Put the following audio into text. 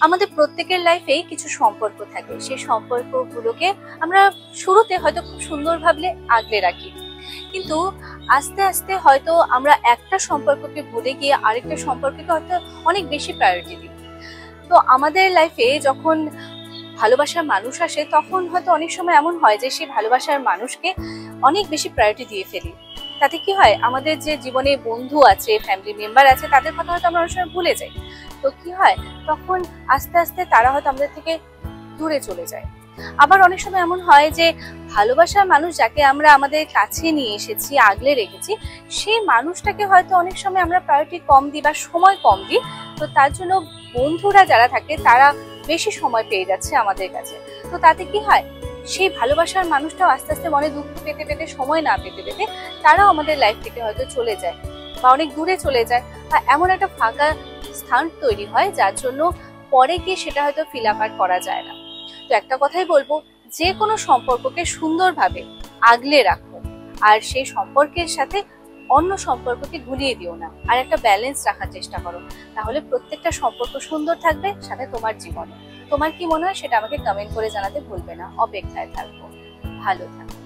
আমাদের প্রত্যেকের লাইফেই কিছু সম্পর্ক থাকে, সেই সম্পর্কগুলোকে আমরা শুরুতে হয়তো খুব সুন্দর ভাবে আগলে রাখি, কিন্তু আস্তে আস্তে হয়তো আমরা একটা সম্পর্ককে ভুলে গিয়ে আরেকটা সম্পর্ককে হয়তো অনেক বেশি প্রায়োরিটি দিই। তো আমাদের লাইফে যখন ভালোবাসার মানুষ আসে তখন হয়তো অনেক সময় এমন হয় যে সেই ভালোবাসার মানুষকে অনেক বেশি প্রায়োরিটি দিয়ে ফেলি। তাতে কি হয়, আমাদের যে জীবনে বন্ধু আছে, ফ্যামিলি মেম্বার আছে, তাদের কথা হয়তো আমরা অনেক সময় ভুলে যাই। তো কি হয়, তখন আস্তে আস্তে তারা হয়তো আমাদের থেকে দূরে চলে যায়। আবার অনেক সময় এমন হয় যে ভালোবাসার মানুষ যাকে আমরা আমাদের কাছে নিয়ে এসেছি, আগলে রেখেছি, সেই মানুষটাকে হয়তো অনেক সময় আমরা প্রায়োরিটি কম দিই বা সময় কম দিই। তো তার জন্য বন্ধুরা যারা থাকে তারা বেশি সময় পেয়ে যাচ্ছে আমাদের কাছে। তো তাতে কি হয়, সেই ভালোবাসার মানুষটাও আস্তে আস্তে মনে দুঃখ পেতে পেতে, সময় না পেতে পেতে তারাও আমাদের লাইফ থেকে হয়তো চলে যায় বা অনেক দূরে চলে যায়, বা এমন একটা ফাঁকা স্থান তৈরি হয় যার জন্য পরে গিয়ে সেটা হয়তো ফিল আপ আর করা যায় না। তো একটা কথাই বলবো, যে কোনো সম্পর্ককে সুন্দরভাবে আগলে রাখো, আর সেই সম্পর্কের সাথে অন্য সম্পর্ককে গুলিয়ে দিও না, আর একটা ব্যালেন্স রাখার চেষ্টা করো। তাহলে প্রত্যেকটা সম্পর্ক সুন্দর থাকবে, সাথে তোমার জীবনে। তোমার কি মনে হয় সেটা আমাকে কমেন্ট করে জানাতে ভুলবে না। অপেক্ষায় থাকবো। ভালো থাকো।